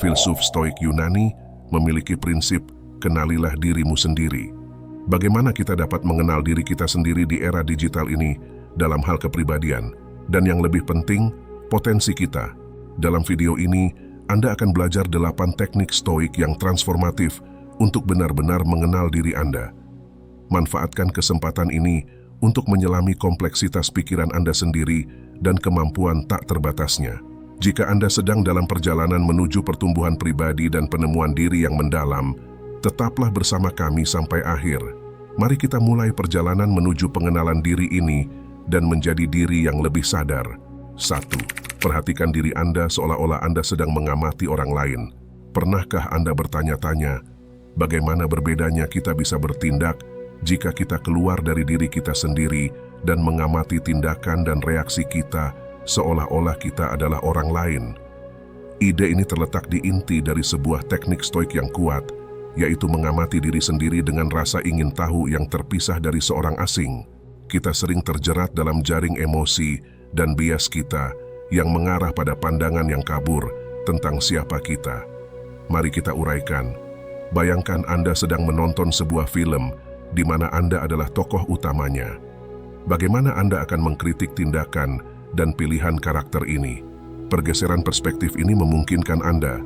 Filsuf Stoik Yunani memiliki prinsip kenalilah dirimu sendiri. Bagaimana kita dapat mengenal diri kita sendiri di era digital ini dalam hal kepribadian, dan yang lebih penting, potensi kita. Dalam video ini, Anda akan belajar 8 teknik stoik yang transformatif untuk benar-benar mengenal diri Anda. Manfaatkan kesempatan ini untuk menyelami kompleksitas pikiran Anda sendiri dan kemampuan tak terbatasnya. Jika Anda sedang dalam perjalanan menuju pertumbuhan pribadi dan penemuan diri yang mendalam, tetaplah bersama kami sampai akhir. Mari kita mulai perjalanan menuju pengenalan diri ini dan menjadi diri yang lebih sadar. 1. Perhatikan diri Anda seolah-olah Anda sedang mengamati orang lain. Pernahkah Anda bertanya-tanya, bagaimana berbedanya kita bisa bertindak jika kita keluar dari diri kita sendiri dan mengamati tindakan dan reaksi kita seolah-olah kita adalah orang lain? Ide ini terletak di inti dari sebuah teknik stoik yang kuat, yaitu mengamati diri sendiri dengan rasa ingin tahu yang terpisah dari seorang asing. Kita sering terjerat dalam jaring emosi dan bias kita yang mengarah pada pandangan yang kabur tentang siapa kita. Mari kita uraikan. Bayangkan Anda sedang menonton sebuah film di mana Anda adalah tokoh utamanya. Bagaimana Anda akan mengkritik tindakan dan pilihan karakter ini? Pergeseran perspektif ini memungkinkan Anda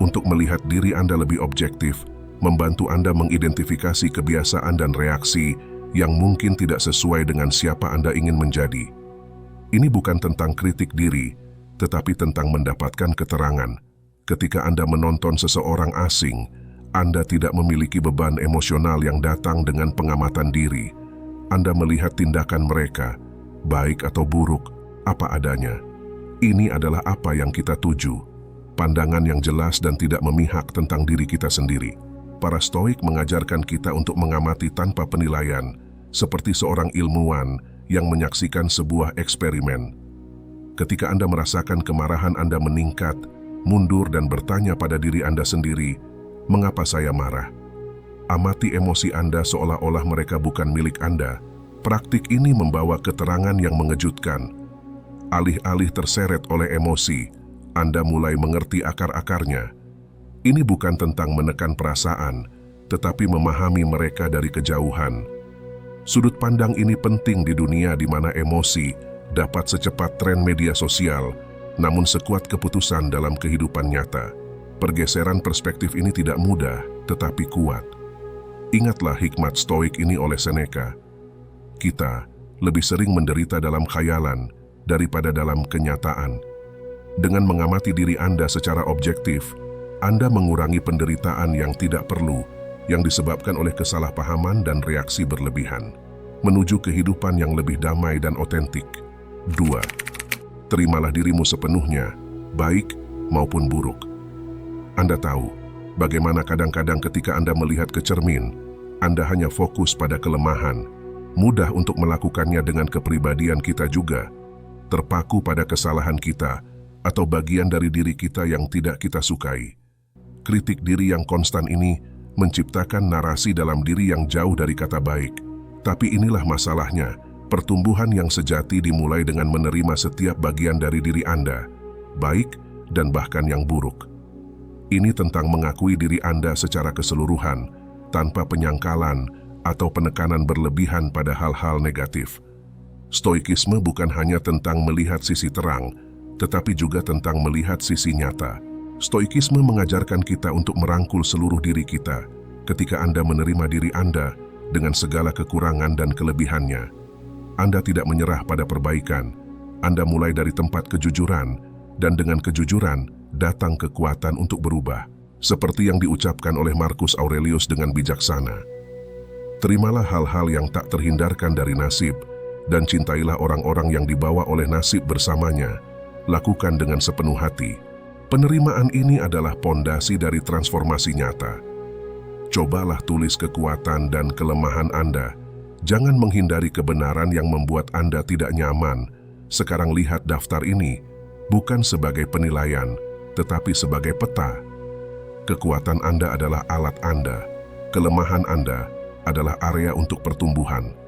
untuk melihat diri Anda lebih objektif, membantu Anda mengidentifikasi kebiasaan dan reaksi yang mungkin tidak sesuai dengan siapa Anda ingin menjadi. Ini bukan tentang kritik diri, tetapi tentang mendapatkan keterangan. Ketika Anda menonton seseorang asing, Anda tidak memiliki beban emosional yang datang dengan pengamatan diri. Anda melihat tindakan mereka, baik atau buruk, apa adanya. Ini adalah apa yang kita tuju, pandangan yang jelas dan tidak memihak tentang diri kita sendiri. Para stoik mengajarkan kita untuk mengamati tanpa penilaian, seperti seorang ilmuwan yang menyaksikan sebuah eksperimen. Ketika Anda merasakan kemarahan Anda meningkat, mundur dan bertanya pada diri Anda sendiri, mengapa saya marah? Amati emosi Anda seolah-olah mereka bukan milik Anda. Praktik ini membawa keterangan yang mengejutkan. Alih-alih terseret oleh emosi, Anda mulai mengerti akar-akarnya. Ini bukan tentang menekan perasaan, tetapi memahami mereka dari kejauhan. Sudut pandang ini penting di dunia di mana emosi dapat secepat tren media sosial, namun sekuat keputusan dalam kehidupan nyata. Pergeseran perspektif ini tidak mudah, tetapi kuat. Ingatlah hikmat stoik ini oleh Seneca. Kita lebih sering menderita dalam khayalan daripada dalam kenyataan. Dengan mengamati diri Anda secara objektif, Anda mengurangi penderitaan yang tidak perlu, yang disebabkan oleh kesalahpahaman dan reaksi berlebihan, menuju kehidupan yang lebih damai dan otentik. 2. Terimalah dirimu sepenuhnya, baik maupun buruk. Anda tahu, bagaimana kadang-kadang ketika Anda melihat ke cermin, Anda hanya fokus pada kelemahan. Mudah untuk melakukannya dengan kepribadian kita juga, terpaku pada kesalahan kita atau bagian dari diri kita yang tidak kita sukai. Kritik diri yang konstan ini menciptakan narasi dalam diri yang jauh dari kata baik. Tapi inilah masalahnya, pertumbuhan yang sejati dimulai dengan menerima setiap bagian dari diri Anda, baik dan bahkan yang buruk. Ini tentang mengakui diri Anda secara keseluruhan, tanpa penyangkalan atau penekanan berlebihan pada hal-hal negatif. Stoikisme bukan hanya tentang melihat sisi terang, tetapi juga tentang melihat sisi nyata. Stoikisme mengajarkan kita untuk merangkul seluruh diri kita ketika Anda menerima diri Anda dengan segala kekurangan dan kelebihannya. Anda tidak menyerah pada perbaikan. Anda mulai dari tempat kejujuran, dan dengan kejujuran datang kekuatan untuk berubah, seperti yang diucapkan oleh Marcus Aurelius dengan bijaksana. Terimalah hal-hal yang tak terhindarkan dari nasib, dan cintailah orang-orang yang dibawa oleh nasib bersamanya. Lakukan dengan sepenuh hati. Penerimaan ini adalah pondasi dari transformasi nyata. Cobalah tulis kekuatan dan kelemahan Anda. Jangan menghindari kebenaran yang membuat Anda tidak nyaman. Sekarang lihat daftar ini, bukan sebagai penilaian, tetapi sebagai peta. Kekuatan Anda adalah alat Anda. Kelemahan Anda adalah area untuk pertumbuhan.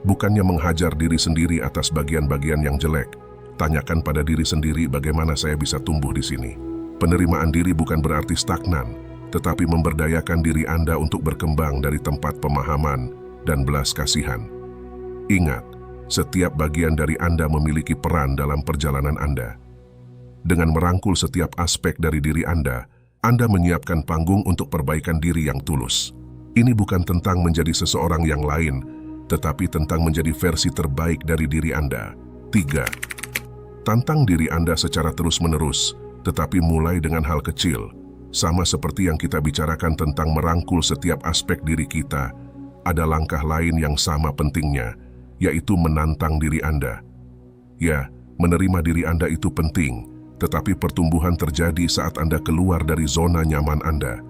Bukannya menghajar diri sendiri atas bagian-bagian yang jelek, tanyakan pada diri sendiri bagaimana saya bisa tumbuh di sini. Penerimaan diri bukan berarti stagnan, tetapi memberdayakan diri Anda untuk berkembang dari tempat pemahaman dan belas kasihan. Ingat, setiap bagian dari Anda memiliki peran dalam perjalanan Anda. Dengan merangkul setiap aspek dari diri Anda menyiapkan panggung untuk perbaikan diri yang tulus. Ini bukan tentang menjadi seseorang yang lain, tetapi tentang menjadi versi terbaik dari diri Anda. 3. Tantang diri Anda secara terus-menerus, tetapi mulai dengan hal kecil. Sama seperti yang kita bicarakan tentang merangkul setiap aspek diri kita, ada langkah lain yang sama pentingnya, yaitu menantang diri Anda. Ya, menerima diri Anda itu penting, tetapi pertumbuhan terjadi saat Anda keluar dari zona nyaman Anda.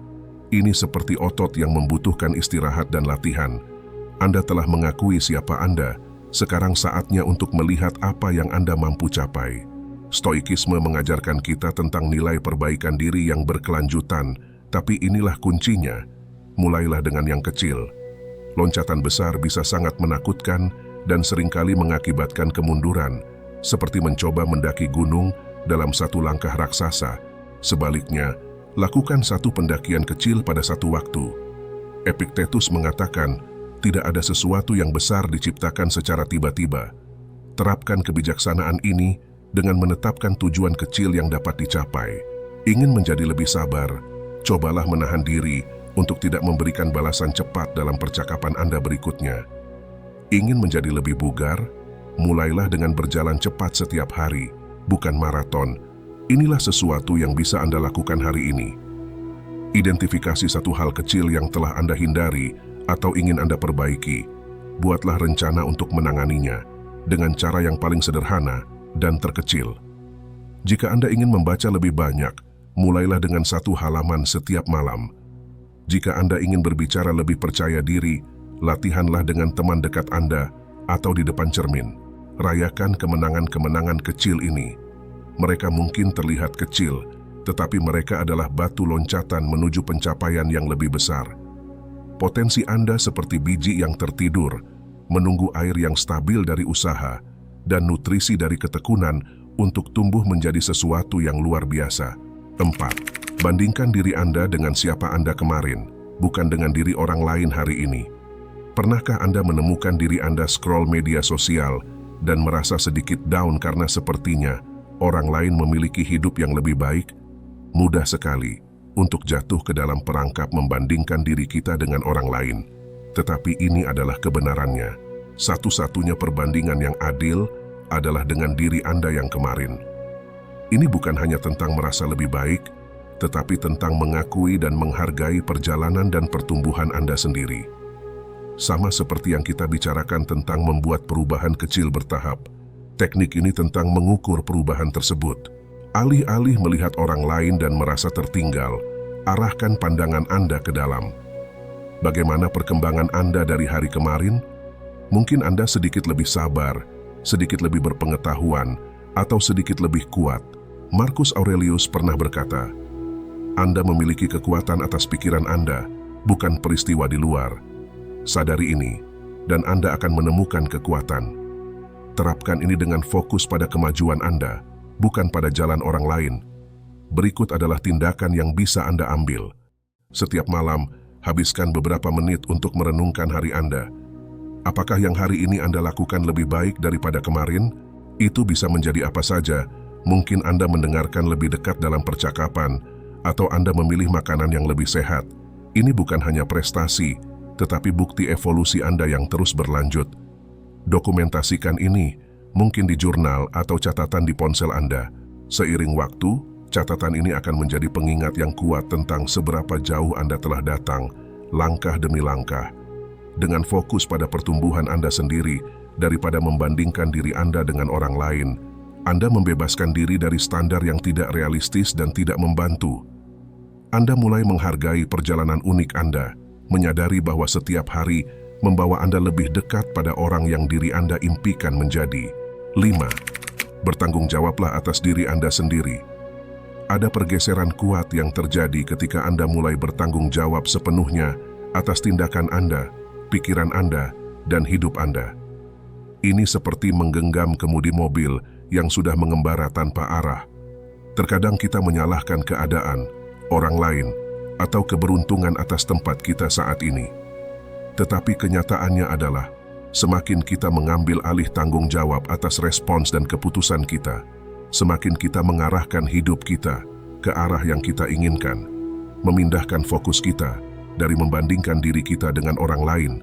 Ini seperti otot yang membutuhkan istirahat dan latihan. Anda telah mengakui siapa Anda, sekarang saatnya untuk melihat apa yang Anda mampu capai. Stoikisme mengajarkan kita tentang nilai perbaikan diri yang berkelanjutan, tapi inilah kuncinya. Mulailah dengan yang kecil. Loncatan besar bisa sangat menakutkan dan seringkali mengakibatkan kemunduran, seperti mencoba mendaki gunung dalam satu langkah raksasa. Sebaliknya, lakukan satu pendakian kecil pada satu waktu. Epictetus mengatakan, tidak ada sesuatu yang besar diciptakan secara tiba-tiba. Terapkan kebijaksanaan ini dengan menetapkan tujuan kecil yang dapat dicapai. Ingin menjadi lebih sabar, cobalah menahan diri untuk tidak memberikan balasan cepat dalam percakapan Anda berikutnya. Ingin menjadi lebih bugar, mulailah dengan berjalan cepat setiap hari, bukan maraton. Inilah sesuatu yang bisa Anda lakukan hari ini. Identifikasi satu hal kecil yang telah Anda hindari atau ingin Anda perbaiki. Buatlah rencana untuk menanganinya dengan cara yang paling sederhana dan terkecil. Jika Anda ingin membaca lebih banyak, mulailah dengan satu halaman setiap malam. Jika Anda ingin berbicara lebih percaya diri, latihanlah dengan teman dekat Anda atau di depan cermin. Rayakan kemenangan-kemenangan kecil ini. Mereka mungkin terlihat kecil, tetapi mereka adalah batu loncatan menuju pencapaian yang lebih besar. Potensi Anda seperti biji yang tertidur, menunggu air yang stabil dari usaha, dan nutrisi dari ketekunan untuk tumbuh menjadi sesuatu yang luar biasa. 4. Bandingkan diri Anda dengan siapa Anda kemarin, bukan dengan diri orang lain hari ini. Pernahkah Anda menemukan diri Anda scroll media sosial dan merasa sedikit down karena sepertinya orang lain memiliki hidup yang lebih baik? Mudah sekali untuk jatuh ke dalam perangkap membandingkan diri kita dengan orang lain. Tetapi ini adalah kebenarannya. Satu-satunya perbandingan yang adil adalah dengan diri Anda yang kemarin. Ini bukan hanya tentang merasa lebih baik, tetapi tentang mengakui dan menghargai perjalanan dan pertumbuhan Anda sendiri. Sama seperti yang kita bicarakan tentang membuat perubahan kecil bertahap, teknik ini tentang mengukur perubahan tersebut. Alih-alih melihat orang lain dan merasa tertinggal, arahkan pandangan Anda ke dalam. Bagaimana perkembangan Anda dari hari kemarin? Mungkin Anda sedikit lebih sabar, sedikit lebih berpengetahuan, atau sedikit lebih kuat. Marcus Aurelius pernah berkata, Anda memiliki kekuatan atas pikiran Anda, bukan peristiwa di luar. Sadari ini, dan Anda akan menemukan kekuatan. Terapkan ini dengan fokus pada kemajuan Anda, bukan pada jalan orang lain. Berikut adalah tindakan yang bisa Anda ambil. Setiap malam, habiskan beberapa menit untuk merenungkan hari Anda. Apakah yang hari ini Anda lakukan lebih baik daripada kemarin? Itu bisa menjadi apa saja. Mungkin Anda mendengarkan lebih dekat dalam percakapan, atau Anda memilih makanan yang lebih sehat. Ini bukan hanya prestasi, tetapi bukti evolusi Anda yang terus berlanjut. Dokumentasikan ini, mungkin di jurnal atau catatan di ponsel Anda. Seiring waktu, catatan ini akan menjadi pengingat yang kuat tentang seberapa jauh Anda telah datang, langkah demi langkah. Dengan fokus pada pertumbuhan Anda sendiri, daripada membandingkan diri Anda dengan orang lain, Anda membebaskan diri dari standar yang tidak realistis dan tidak membantu. Anda mulai menghargai perjalanan unik Anda, menyadari bahwa setiap hari membawa Anda lebih dekat pada orang yang diri Anda impikan menjadi. 5. Bertanggung jawablah atas diri Anda sendiri. Ada pergeseran kuat yang terjadi ketika Anda mulai bertanggung jawab sepenuhnya atas tindakan Anda, pikiran Anda, dan hidup Anda. Ini seperti menggenggam kemudi mobil yang sudah mengembara tanpa arah. Terkadang kita menyalahkan keadaan, orang lain, atau keberuntungan atas tempat kita saat ini. Tetapi kenyataannya adalah, semakin kita mengambil alih tanggung jawab atas respons dan keputusan kita, semakin kita mengarahkan hidup kita ke arah yang kita inginkan, memindahkan fokus kita dari membandingkan diri kita dengan orang lain,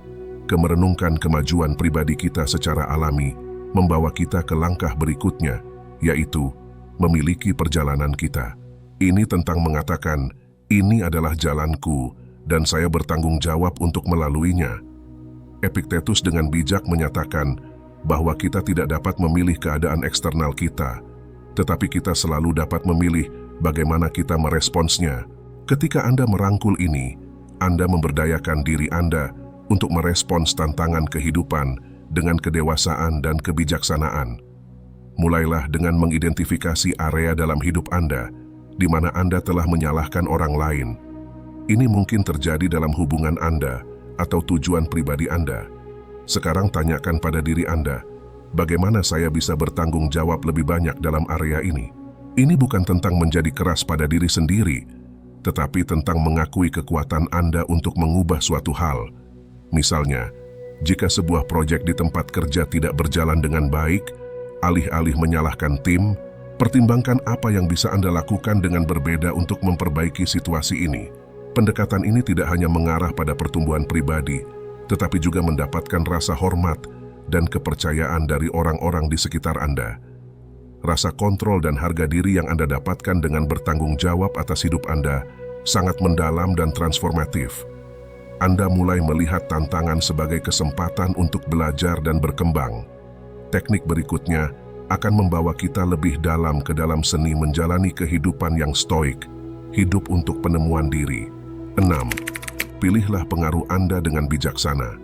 ke merenungkan kemajuan pribadi kita secara alami, membawa kita ke langkah berikutnya, yaitu memiliki perjalanan kita. Ini tentang mengatakan, ini adalah jalanku, dan saya bertanggung jawab untuk melaluinya. Epictetus dengan bijak menyatakan bahwa kita tidak dapat memilih keadaan eksternal kita, tetapi kita selalu dapat memilih bagaimana kita meresponsnya. Ketika Anda merangkul ini, Anda memberdayakan diri Anda untuk merespons tantangan kehidupan dengan kedewasaan dan kebijaksanaan. Mulailah dengan mengidentifikasi area dalam hidup Anda di mana Anda telah menyalahkan orang lain. Ini mungkin terjadi dalam hubungan Anda atau tujuan pribadi Anda. Sekarang tanyakan pada diri Anda, bagaimana saya bisa bertanggung jawab lebih banyak dalam area ini? Ini bukan tentang menjadi keras pada diri sendiri, tetapi tentang mengakui kekuatan Anda untuk mengubah suatu hal. Misalnya, jika sebuah proyek di tempat kerja tidak berjalan dengan baik, alih-alih menyalahkan tim, pertimbangkan apa yang bisa Anda lakukan dengan berbeda untuk memperbaiki situasi ini. Pendekatan ini tidak hanya mengarah pada pertumbuhan pribadi, tetapi juga mendapatkan rasa hormat dan kepercayaan dari orang-orang di sekitar Anda. Rasa kontrol dan harga diri yang Anda dapatkan dengan bertanggung jawab atas hidup Anda sangat mendalam dan transformatif. Anda mulai melihat tantangan sebagai kesempatan untuk belajar dan berkembang. Teknik berikutnya akan membawa kita lebih dalam ke dalam seni menjalani kehidupan yang stoik, hidup untuk penemuan diri. 6. Pilihlah pengaruh Anda dengan bijaksana.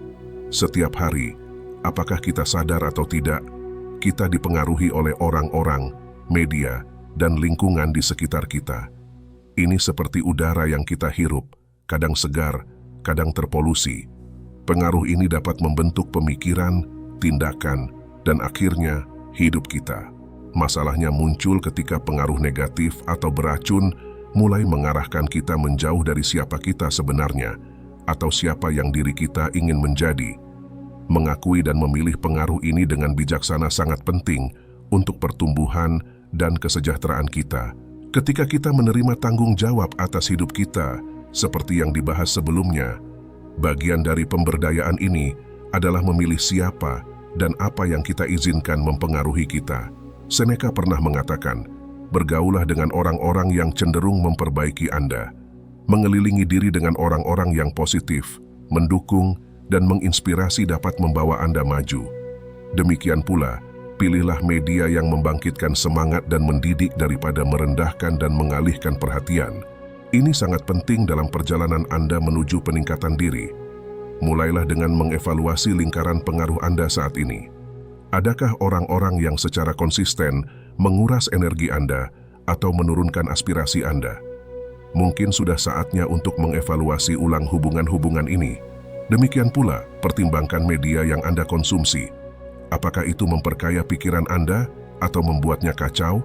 Setiap hari, apakah kita sadar atau tidak, kita dipengaruhi oleh orang-orang, media, dan lingkungan di sekitar kita. Ini seperti udara yang kita hirup, kadang segar, kadang terpolusi. Pengaruh ini dapat membentuk pemikiran, tindakan, dan akhirnya hidup kita. Masalahnya muncul ketika pengaruh negatif atau beracun mulai mengarahkan kita menjauh dari siapa kita sebenarnya atau siapa yang diri kita ingin menjadi. Mengakui dan memilih pengaruh ini dengan bijaksana sangat penting untuk pertumbuhan dan kesejahteraan kita. Ketika kita menerima tanggung jawab atas hidup kita, seperti yang dibahas sebelumnya, bagian dari pemberdayaan ini adalah memilih siapa dan apa yang kita izinkan mempengaruhi kita. Seneca pernah mengatakan, bergaulah dengan orang-orang yang cenderung memperbaiki Anda. Mengelilingi diri dengan orang-orang yang positif, mendukung, dan menginspirasi dapat membawa Anda maju. Demikian pula, pilihlah media yang membangkitkan semangat dan mendidik daripada merendahkan dan mengalihkan perhatian. Ini sangat penting dalam perjalanan Anda menuju peningkatan diri. Mulailah dengan mengevaluasi lingkaran pengaruh Anda saat ini. Adakah orang-orang yang secara konsisten menguras energi Anda atau menurunkan aspirasi Anda? Mungkin sudah saatnya untuk mengevaluasi ulang hubungan-hubungan ini. Demikian pula, pertimbangkan media yang Anda konsumsi. Apakah itu memperkaya pikiran Anda atau membuatnya kacau?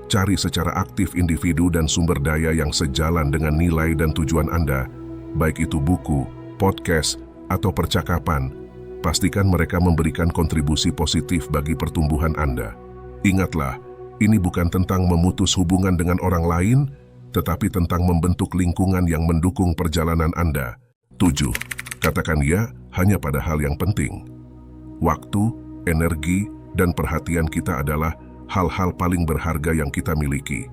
Cari secara aktif individu dan sumber daya yang sejalan dengan nilai dan tujuan Anda, baik itu buku, podcast, atau percakapan. Pastikan mereka memberikan kontribusi positif bagi pertumbuhan Anda. Ingatlah, ini bukan tentang memutus hubungan dengan orang lain, tetapi tentang membentuk lingkungan yang mendukung perjalanan Anda. 7. Katakan ya hanya pada hal yang penting. Waktu, energi, dan perhatian kita adalah hal-hal paling berharga yang kita miliki.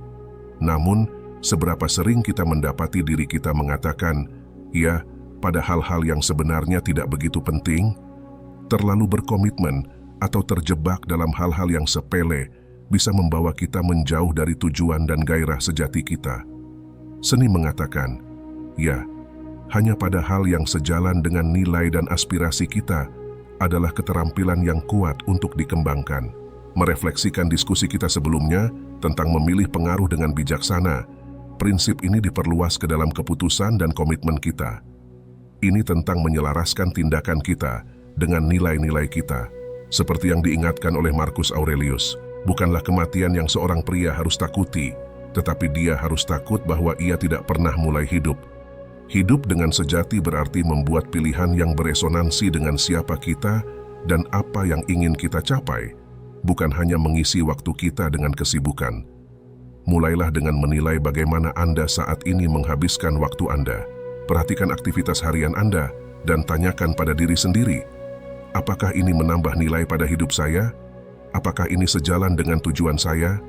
Namun, seberapa sering kita mendapati diri kita mengatakan, ya, pada hal-hal yang sebenarnya tidak begitu penting? Terlalu berkomitmen atau terjebak dalam hal-hal yang sepele bisa membawa kita menjauh dari tujuan dan gairah sejati kita. Seni mengatakan, ya, hanya pada hal yang sejalan dengan nilai dan aspirasi kita adalah keterampilan yang kuat untuk dikembangkan. Merefleksikan diskusi kita sebelumnya tentang memilih pengaruh dengan bijaksana, prinsip ini diperluas ke dalam keputusan dan komitmen kita. Ini tentang menyelaraskan tindakan kita dengan nilai-nilai kita. Seperti yang diingatkan oleh Marcus Aurelius, bukanlah kematian yang seorang pria harus takuti, tetapi dia harus takut bahwa ia tidak pernah mulai hidup. Hidup dengan sejati berarti membuat pilihan yang beresonansi dengan siapa kita dan apa yang ingin kita capai, bukan hanya mengisi waktu kita dengan kesibukan. Mulailah dengan menilai bagaimana Anda saat ini menghabiskan waktu Anda. Perhatikan aktivitas harian Anda dan tanyakan pada diri sendiri, apakah ini menambah nilai pada hidup saya? Apakah ini sejalan dengan tujuan saya?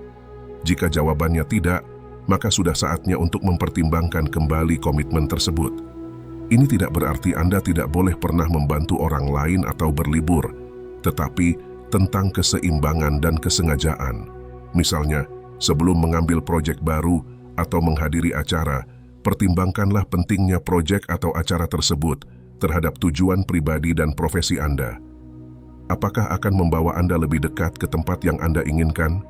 Jika jawabannya tidak, maka sudah saatnya untuk mempertimbangkan kembali komitmen tersebut. Ini tidak berarti Anda tidak boleh pernah membantu orang lain atau berlibur, tetapi tentang keseimbangan dan kesengajaan. Misalnya, sebelum mengambil proyek baru atau menghadiri acara, pertimbangkanlah pentingnya proyek atau acara tersebut terhadap tujuan pribadi dan profesi Anda. Apakah akan membawa Anda lebih dekat ke tempat yang Anda inginkan?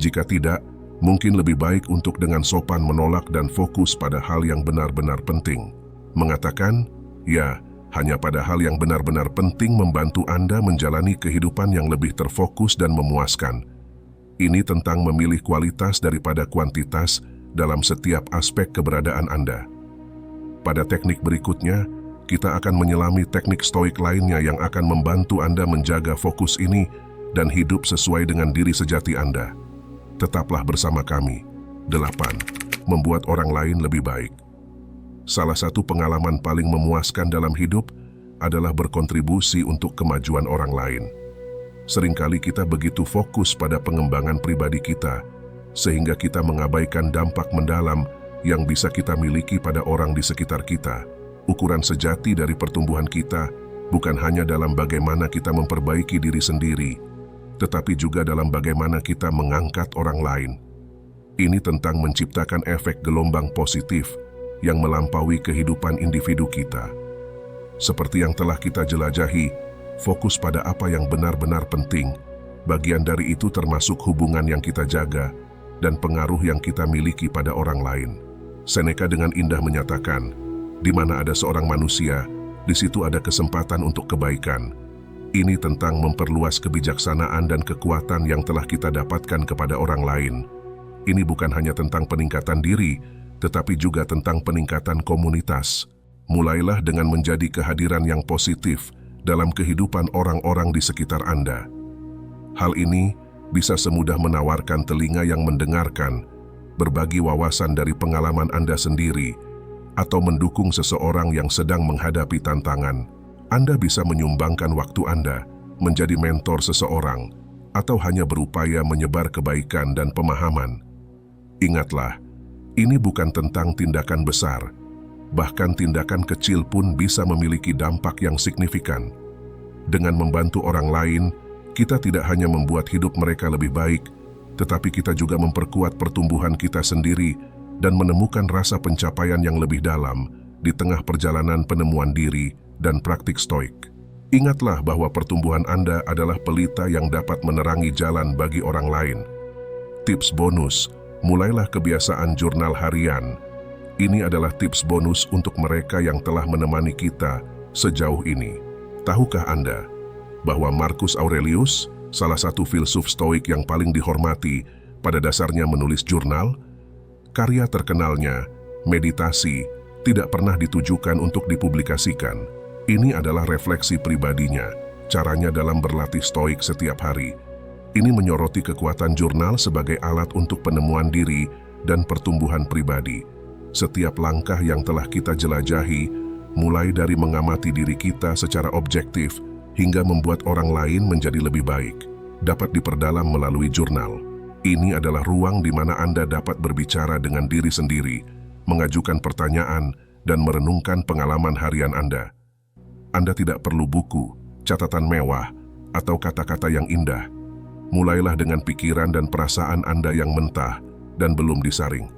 Jika tidak, mungkin lebih baik untuk dengan sopan menolak dan fokus pada hal yang benar-benar penting. Mengatakan, ya, hanya pada hal yang benar-benar penting membantu Anda menjalani kehidupan yang lebih terfokus dan memuaskan. Ini tentang memilih kualitas daripada kuantitas dalam setiap aspek keberadaan Anda. Pada teknik berikutnya, kita akan menyelami teknik stoik lainnya yang akan membantu Anda menjaga fokus ini dan hidup sesuai dengan diri sejati Anda. Tetaplah bersama kami. 8. Membuat orang lain lebih baik. Salah satu pengalaman paling memuaskan dalam hidup adalah berkontribusi untuk kemajuan orang lain. Seringkali kita begitu fokus pada pengembangan pribadi kita, sehingga kita mengabaikan dampak mendalam yang bisa kita miliki pada orang di sekitar kita. Ukuran sejati dari pertumbuhan kita bukan hanya dalam bagaimana kita memperbaiki diri sendiri, tetapi juga dalam bagaimana kita mengangkat orang lain. Ini tentang menciptakan efek gelombang positif yang melampaui kehidupan individu kita. Seperti yang telah kita jelajahi, fokus pada apa yang benar-benar penting. Bagian dari itu termasuk hubungan yang kita jaga dan pengaruh yang kita miliki pada orang lain. Seneca dengan indah menyatakan, di mana ada seorang manusia, di situ ada kesempatan untuk kebaikan. Ini tentang memperluas kebijaksanaan dan kekuatan yang telah kita dapatkan kepada orang lain. Ini bukan hanya tentang peningkatan diri, tetapi juga tentang peningkatan komunitas. Mulailah dengan menjadi kehadiran yang positif dalam kehidupan orang-orang di sekitar Anda. Hal ini bisa semudah menawarkan telinga yang mendengarkan, berbagi wawasan dari pengalaman Anda sendiri, atau mendukung seseorang yang sedang menghadapi tantangan. Anda bisa menyumbangkan waktu Anda, menjadi mentor seseorang, atau hanya berupaya menyebar kebaikan dan pemahaman. Ingatlah, ini bukan tentang tindakan besar. Bahkan tindakan kecil pun bisa memiliki dampak yang signifikan. Dengan membantu orang lain, kita tidak hanya membuat hidup mereka lebih baik, tetapi kita juga memperkuat pertumbuhan kita sendiri dan menemukan rasa pencapaian yang lebih dalam di tengah perjalanan penemuan diri dan praktik stoik. Ingatlah bahwa pertumbuhan Anda adalah pelita yang dapat menerangi jalan bagi orang lain. Tips bonus, mulailah kebiasaan jurnal harian. Ini adalah tips bonus untuk mereka yang telah menemani kita sejauh ini. Tahukah Anda bahwa Marcus Aurelius, salah satu filsuf stoik yang paling dihormati, pada dasarnya menulis jurnal? Karya terkenalnya, Meditasi, tidak pernah ditujukan untuk dipublikasikan. Ini adalah refleksi pribadinya, caranya dalam berlatih stoik setiap hari. Ini menyoroti kekuatan jurnal sebagai alat untuk penemuan diri dan pertumbuhan pribadi. Setiap langkah yang telah kita jelajahi, mulai dari mengamati diri kita secara objektif hingga membuat orang lain menjadi lebih baik, dapat diperdalam melalui jurnal. Ini adalah ruang di mana Anda dapat berbicara dengan diri sendiri, mengajukan pertanyaan, dan merenungkan pengalaman harian Anda. Anda tidak perlu buku, catatan mewah, atau kata-kata yang indah. Mulailah dengan pikiran dan perasaan Anda yang mentah dan belum disaring.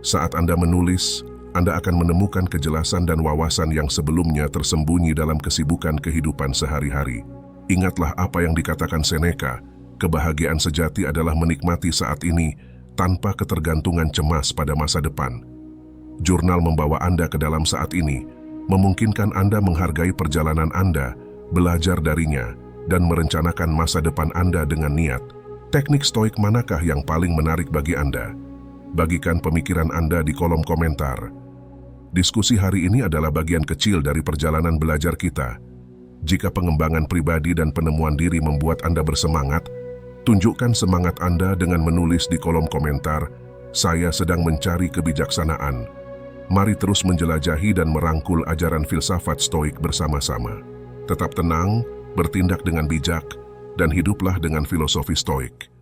Saat Anda menulis, Anda akan menemukan kejelasan dan wawasan yang sebelumnya tersembunyi dalam kesibukan kehidupan sehari-hari. Ingatlah apa yang dikatakan Seneca, kebahagiaan sejati adalah menikmati saat ini tanpa ketergantungan cemas pada masa depan. Jurnal membawa Anda ke dalam saat ini, memungkinkan Anda menghargai perjalanan Anda, belajar darinya, dan merencanakan masa depan Anda dengan niat. Teknik stoik manakah yang paling menarik bagi Anda? Bagikan pemikiran Anda di kolom komentar. Diskusi hari ini adalah bagian kecil dari perjalanan belajar kita. Jika pengembangan pribadi dan penemuan diri membuat Anda bersemangat, tunjukkan semangat Anda dengan menulis di kolom komentar, "Saya sedang mencari kebijaksanaan." Mari terus menjelajahi dan merangkul ajaran filsafat Stoik bersama-sama. Tetap tenang, bertindak dengan bijak, dan hiduplah dengan filosofi Stoik.